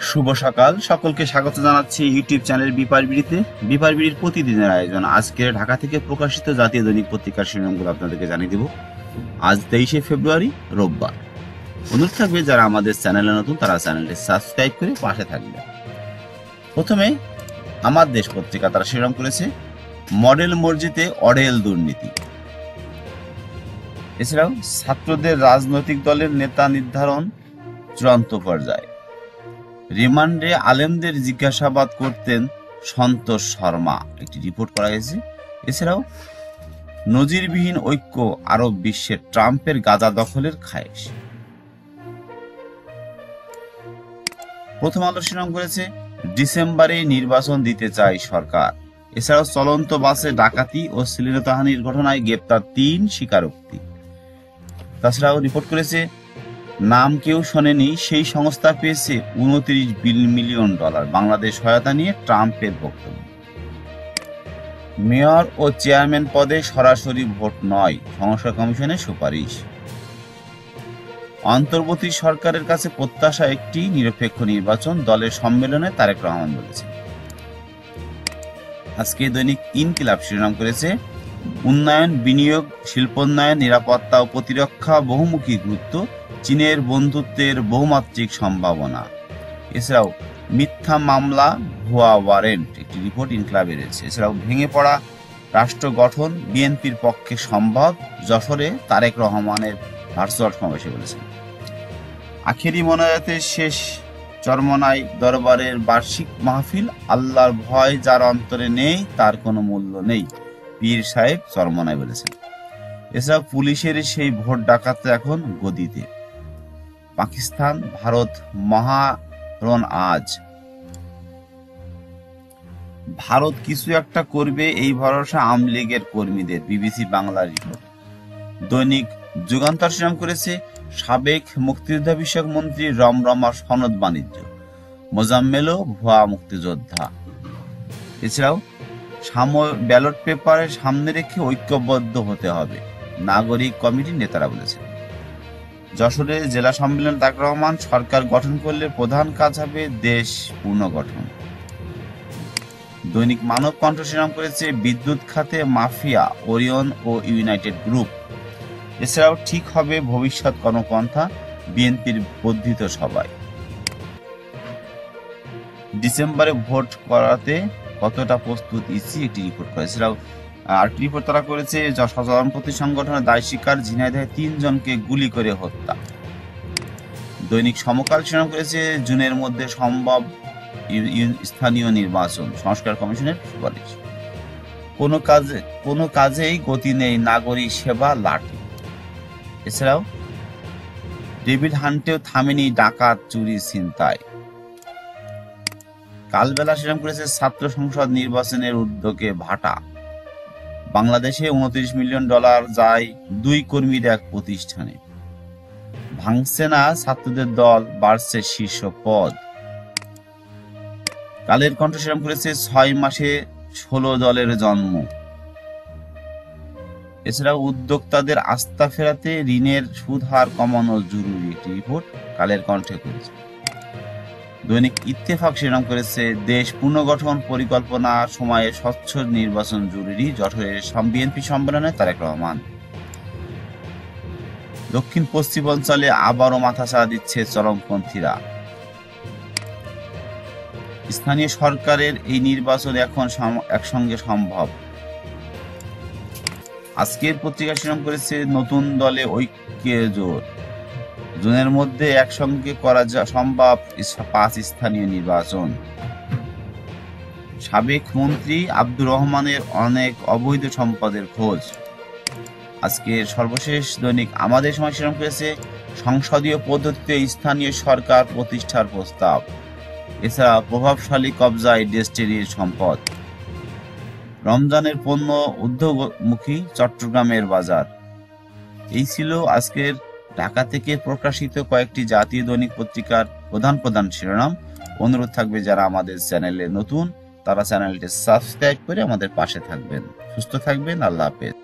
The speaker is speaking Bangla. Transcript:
শুভ সকাল, সকলকে স্বাগত জানাচ্ছি ইউটিউব চ্যানেল বিপারবিড়িতে। বিপারবিড়ির প্রতিদিনের আয়োজন। আজকে ঢাকা থেকে প্রকাশিত জাতীয় দৈনিক পত্রিকার শিরোনামগুলো আপনাদেরকে জানিয়ে দেব। আজ 23শে ফেব্রুয়ারি, রোববার। অনুরোধ থাকবে যারা আমাদের চ্যানেলে নতুন তারা চ্যানেলটি সাবস্ক্রাইব করে পাশে থাকবে। প্রথমে আমার দেশ পত্রিকা তারা শিরোনাম করেছে মডেল মসজিদে অঢেল দুর্নীতি। এছাড়াও ছাত্রদের রাজনৈতিক দলের নেতা নির্ধারণ চূড়ান্ত পর্যায়ে। রিমান্ডে আলেমদের জিজ্ঞাসাবাদ করতেন সন্তোষ শর্মা, একটি রিপোর্ট করা হয়েছে। এছাড়াও নজিরবিহীন ঐক্য আরব বিশ্বের ট্রাম্পের গাজা দখলের খায়েশ। প্রথম আলো শিরোনাম করেছে ডিসেম্বরে নির্বাচন দিতে চায় সরকার। এছাড়াও চলন্ত বাসে ডাকাতি ও শ্লীলতাহানির ঘটনায় গ্রেপ্তার 3 স্বীকারোক্তি। তাছাড়াও রিপোর্ট করেছে নাম কেউ শোনেনি সেই সংস্থা পেয়েছে $29 মিলিয়ন। বাংলাদেশ সহায়তা নিয়ে ট্রাম্পের বক্তব্য। মেয়র ও চেয়ারম্যান পদে সরাসরি ভোট নয়, সংস্কার কমিশনের সুপারিশ। অন্তর্বর্তী সরকারের কাছে প্রত্যাশা একটি নিরপেক্ষ নির্বাচন, দলের সম্মেলনে তারেক রহমান বলেছেন। আজকে দৈনিক ইনকিলাব শিরোনাম করেছে উন্নয়ন, বিনিয়োগ, শিল্পোন্নয়ন, নিরাপত্তা ও প্রতিরক্ষা বহুমুখী গুরুত্ব, চীনের বন্ধুত্বের বহুমাত্রিক সম্ভাবনা। এছাড়াও মিথ্যা মামলা, ভুয়া ওয়ারেন্ট, একটি রিপোর্ট ইনকিলাবে রয়েছে। এছাড়াও ভেঙে পড়া রাষ্ট্র গঠন বিএনপির পক্ষে সম্ভব, যশোরে তারেক রহমানের ভার্চুয়াল সমাবেশে বলেছেন। আখেরি মোনাজাতের শেষ চরমনাই দরবারের বার্ষিক মাহফিল, আল্লাহর ভয় যার অন্তরে নেই তার কোনো মূল্য নেই, পীর সাহেব চরমনাই বলেছেন। এছাড়াও পুলিশের সেই ভোট ডাকাত এখন গদিতে। পাকিস্তান ভারত মহারণ আজ। ভারত কিছু একটা করবে এই ভরসা আওয়ামী লীগের কর্মীদের, বিবিসি বাংলা রিপোর্ট। দৈনিক যুগান্তর শিরোনাম করেছে সাবেক মুক্তিযোদ্ধা বিষয়ক মন্ত্রী রমরমা সনদ বাণিজ্য, মোজাম্মেলও ভুয়া মুক্তিযোদ্ধা। এছাড়াও ব্যালট পেপারের সামনে রেখে ঐক্যবদ্ধ হতে হবে, নাগরিক কমিটির নেতারা বলেছেন। যশোরে জেলা সম্মেলন তারেক রহমান, সরকার গঠন করলে প্রধান কাজ হবে দেশ পুনর্গঠন। দৈনিক মানব কণ্ঠ শিরোনাম করেছে বিদ্যুৎ খাতে মাফিয়া, ওরিয়ন ও ইউনাইটেড গ্রুপ। এছাড়াও ঠিক হবে ভবিষ্যৎ কর্মপন্থা, বিএনপির বর্ধিত সভায়। ডিসেম্বরে ভোট করাতে কতটা প্রস্তুত ইসি, একটি রিপোর্ট করে। এছাড়াও আরেকটি রিপোর্ট তারা করেছে স্বজনপ্রীতি সংগঠনের দায় স্বীকার, ঝিনাইদহে 3 জনকে গুলি করে হত্যা। দৈনিক সমকাল শিরোনাম করেছে জুনের মধ্যে সম্ভব স্থানীয় নির্বাচন, সংস্কার কমিশনের সুপারিশ। কোনো কাজেই গতি নেই, নাগরিক সেবা লাঠি। এছাড়াও ডেভিড হান্টেও থামেনি ডাকাত, চুরি, ছিনতাই। কালবেলা শিরোনাম করেছে ছাত্র সংসদ নির্বাচনের উদ্যোগে ভাটা। বাংলাদেশে $29 মিলিয়ন যায় 2 কর্মীর এক প্রতিষ্ঠানে। ভাঙছে না ছাত্রদের দল, বাড়ছে শীর্ষ পদ। কালের কণ্ঠ শিরোনাম করেছে 6 মাসে 16 দলের জন্ম। এছাড়াও উদ্যোক্তাদের আস্থা ফেরাতে ঋণের সুদ হার কমানো জরুরি, একটি রিপোর্ট কালের কণ্ঠে করেছে। দৈনিক ইত্তেফাক শিরোনাম করেছে দেশ পুনর্গঠন পরিকল্পনার সময়ে স্বচ্ছ নির্বাচন জরুরি, যশোরের বিএনপি সম্মেলনে তারেক রহমান। দক্ষিণ পশ্চিমাঞ্চলে আবারও মাথাচাড়া দিচ্ছে চরমপন্থীরা। স্থানীয় সরকারের এই নির্বাচন এখন একসঙ্গে সম্ভব। আজকের পত্রিকা শিরোনাম করেছে নতুন দলে ঐক্যে জোর, জুনের মধ্যে একসঙ্গে করা সম্ভব 5 স্থানীয় নির্বাচন। সাবেক মন্ত্রী আব্দুর রহমানের অনেক অবৈধ সম্পদের খোঁজ। আজকের সর্বশেষ দৈনিক আমাদের সময় শিরোনাম করেছে সংসদীয় পদ্ধতিতে স্থানীয় সরকার প্রতিষ্ঠার প্রস্তাব। এছাড়া প্রভাবশালী কবজায় ডেস্টিনির সম্পদ। রমজানের পণ্য উদ্যোগমুখী চট্টগ্রামের বাজার। এই ছিল আজকের ঢাকা থেকে প্রকাশিত কয়েকটি জাতীয় দৈনিক পত্রিকার প্রধান শিরোনাম। অনুরোধ থাকবে যারা আমাদের চ্যানেলে নতুন তারা চ্যানেলটি সাবস্ক্রাইব করে আমাদের পাশে থাকবেন। সুস্থ থাকবেন। আল্লাহ হাফেজ।